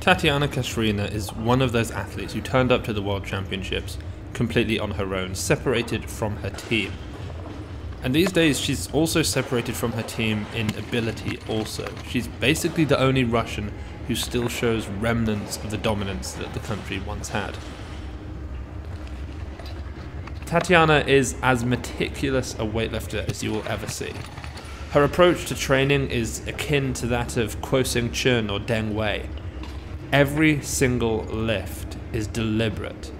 Tatiana Kashirina is one of those athletes who turned up to the World Championships completely on her own, separated from her team. And these days she's also separated from her team in ability also. She's basically the only Russian who still shows remnants of the dominance that the country once had. Tatiana is as meticulous a weightlifter as you will ever see. Her approach to training is akin to that of Kwosing Chun or Deng Wei. Every single lift is deliberate,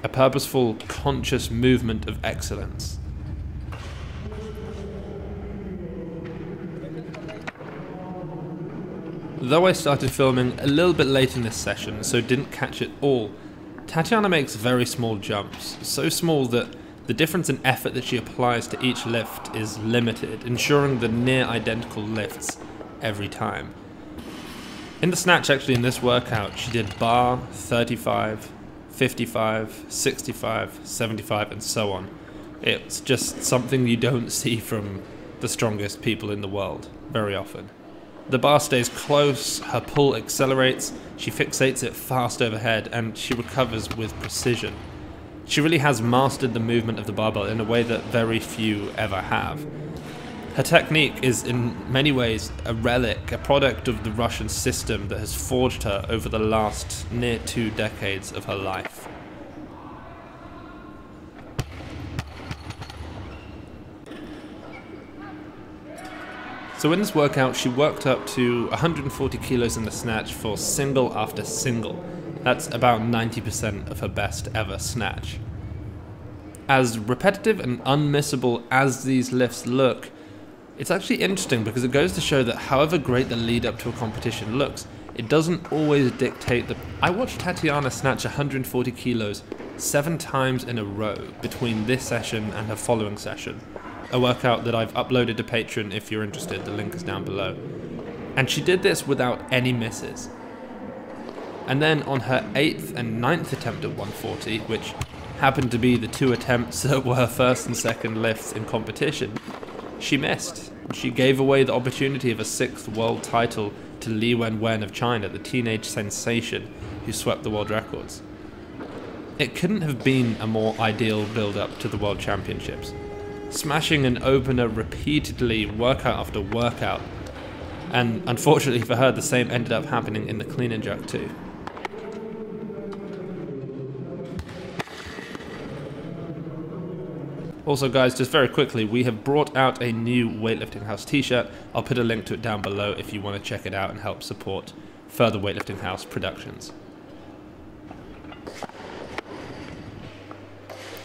a purposeful, conscious movement of excellence. Though I started filming a little bit late in this session, so didn't catch it all, Tatiana makes very small jumps, so small that the difference in effort that she applies to each lift is limited, ensuring the near identical lifts every time. In the snatch, actually, in this workout, she did bar, 35, 55, 65, 75, and so on. It's just something you don't see from the strongest people in the world very often. The bar stays close, her pull accelerates, she fixates it fast overhead, and she recovers with precision. She really has mastered the movement of the barbell in a way that very few ever have. Her technique is in many ways a relic, a product of the Russian system that has forged her over the last near 2 decades of her life. So in this workout she worked up to 140 kilos in the snatch for single after single. That's about 90% of her best ever snatch. As repetitive and unmissable as these lifts look, it's actually interesting because it goes to show that however great the lead up to a competition looks, it doesn't always dictate the... I watched Tatiana snatch 140 kilos 7 times in a row between this session and her following session. A workout that I've uploaded to Patreon if you're interested, the link is down below. And she did this without any misses. And then on her 8th and 9th attempt at 140, which happened to be the 2 attempts that were her first and second lifts in competition, she missed. She gave away the opportunity of a 6th world title to Li Wenwen of China, the teenage sensation who swept the world records. It couldn't have been a more ideal build-up to the World Championships. Smashing an opener repeatedly, workout after workout, and unfortunately for her, the same ended up happening in the clean and jerk too. Also guys, just very quickly, we have brought out a new Weightlifting House t-shirt. I'll put a link to it down below if you want to check it out and help support further Weightlifting House productions.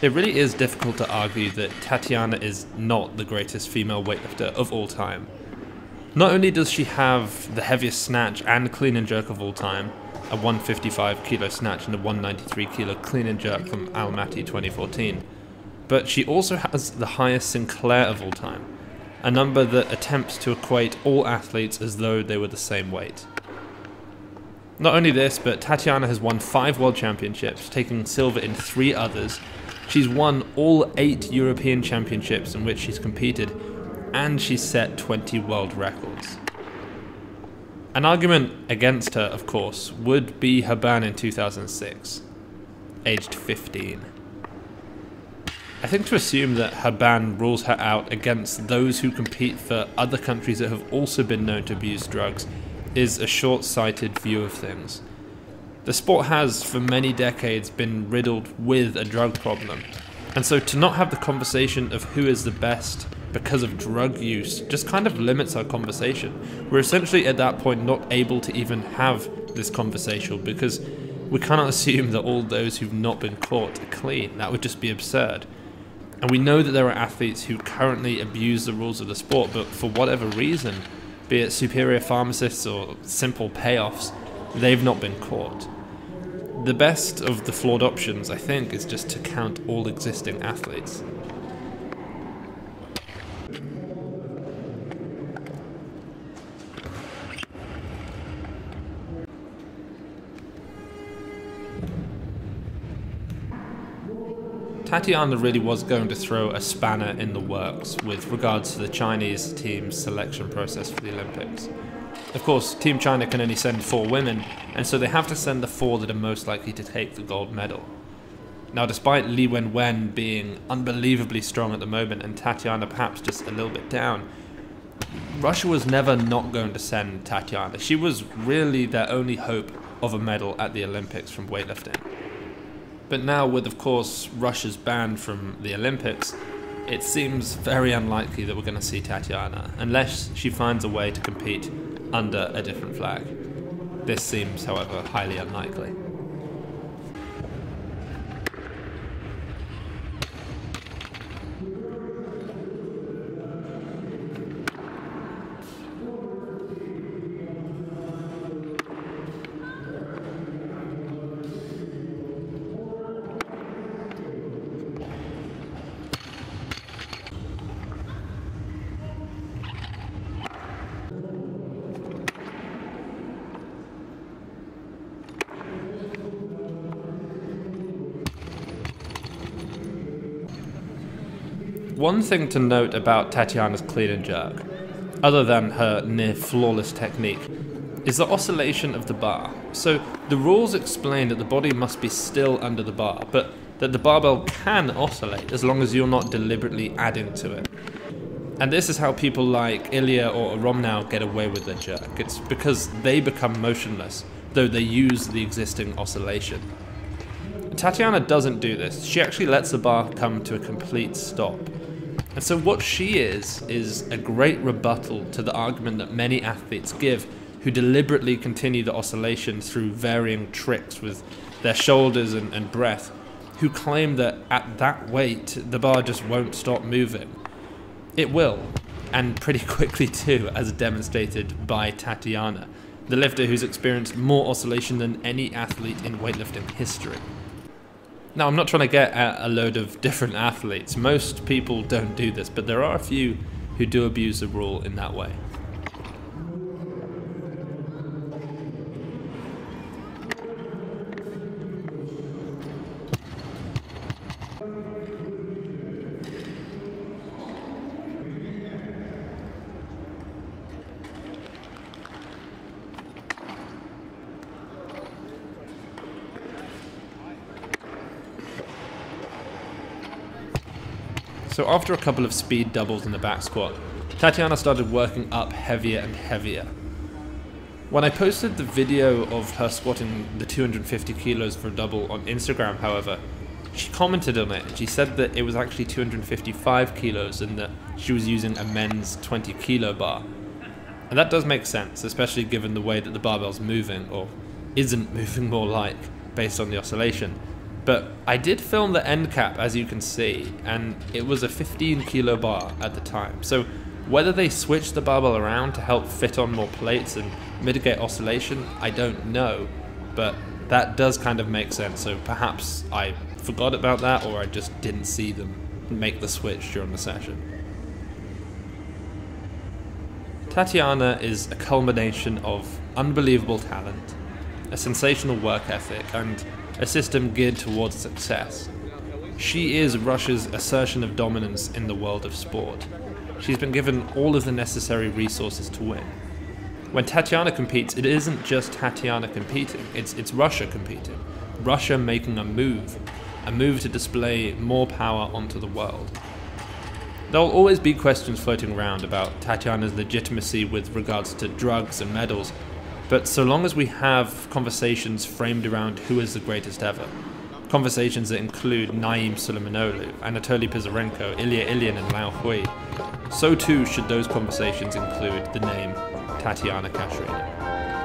It really is difficult to argue that Tatiana is not the greatest female weightlifter of all time. Not only does she have the heaviest snatch and clean and jerk of all time, a 155 kilo snatch and a 193 kilo clean and jerk from Almaty 2014, but she also has the highest Sinclair of all time, a number that attempts to equate all athletes as though they were the same weight. Not only this, but Tatiana has won 5 world championships, taking silver in 3 others. She's won all 8 European championships in which she's competed, and she's set 20 world records. An argument against her, of course, would be her ban in 2006, aged 15. I think to assume that her ban rules her out against those who compete for other countries that have also been known to abuse drugs is a short-sighted view of things. The sport has, for many decades, been riddled with a drug problem, and so to not have the conversation of who is the best because of drug use just kind of limits our conversation. We're essentially at that point not able to even have this conversation because we cannot assume that all those who've not been caught are clean. That would just be absurd. And we know that there are athletes who currently abuse the rules of the sport, but for whatever reason, be it superior pharmacists or simple payoffs, they've not been caught. The best of the flawed options, I think, is just to count all existing athletes. Tatiana really was going to throw a spanner in the works with regards to the Chinese team's selection process for the Olympics. Of course, Team China can only send 4 women, and so they have to send the 4 that are most likely to take the gold medal. Now, despite Li Wenwen being unbelievably strong at the moment and Tatiana perhaps just a little bit down, Russia was never not going to send Tatiana. She was really their only hope of a medal at the Olympics from weightlifting. But now, with of course Russia's ban from the Olympics, it seems very unlikely that we're going to see Tatiana, unless she finds a way to compete under a different flag. This seems, however, highly unlikely. One thing to note about Tatiana's clean and jerk, other than her near flawless technique, is the oscillation of the bar. So the rules explain that the body must be still under the bar, but that the barbell can oscillate as long as you're not deliberately adding to it. And this is how people like Ilya or Romnau get away with their jerk. It's because they become motionless, though they use the existing oscillation. Tatiana doesn't do this. She actually lets the bar come to a complete stop. And so what she is a great rebuttal to the argument that many athletes give who deliberately continue the oscillation through varying tricks with their shoulders and breath, who claim that at that weight the bar just won't stop moving. It will, and pretty quickly too, as demonstrated by Tatiana, the lifter who's experienced more oscillation than any athlete in weightlifting history. Now, I'm not trying to get at a load of different athletes. Most people don't do this, but there are a few who do abuse the rule in that way. So after a couple of speed doubles in the back squat, Tatiana started working up heavier and heavier. When I posted the video of her squatting the 250 kilos for a double on Instagram, however, she commented on it and she said that it was actually 255 kilos and that she was using a men's 20 kilo bar. And that does make sense, especially given the way that the barbell's moving, or isn't moving more like, based on the oscillation. But I did film the end cap, as you can see, and it was a 15 kilo bar at the time. So whether they switched the barbell around to help fit on more plates and mitigate oscillation, I don't know. But that does kind of make sense, so perhaps I forgot about that, or I just didn't see them make the switch during the session. Tatiana is a culmination of unbelievable talent, a sensational work ethic, and a system geared towards success. She is Russia's assertion of dominance in the world of sport. She's been given all of the necessary resources to win. When Tatiana competes, it isn't just Tatiana competing, it's Russia competing. Russia making a move to display more power onto the world. There will always be questions floating around about Tatiana's legitimacy with regards to drugs and medals, but so long as we have conversations framed around who is the greatest ever, conversations that include Naim Suleimanoglu, Anatoly Pizarenko, Ilya Ilyin and Lao Hui, so too should those conversations include the name Tatiana Kashirina.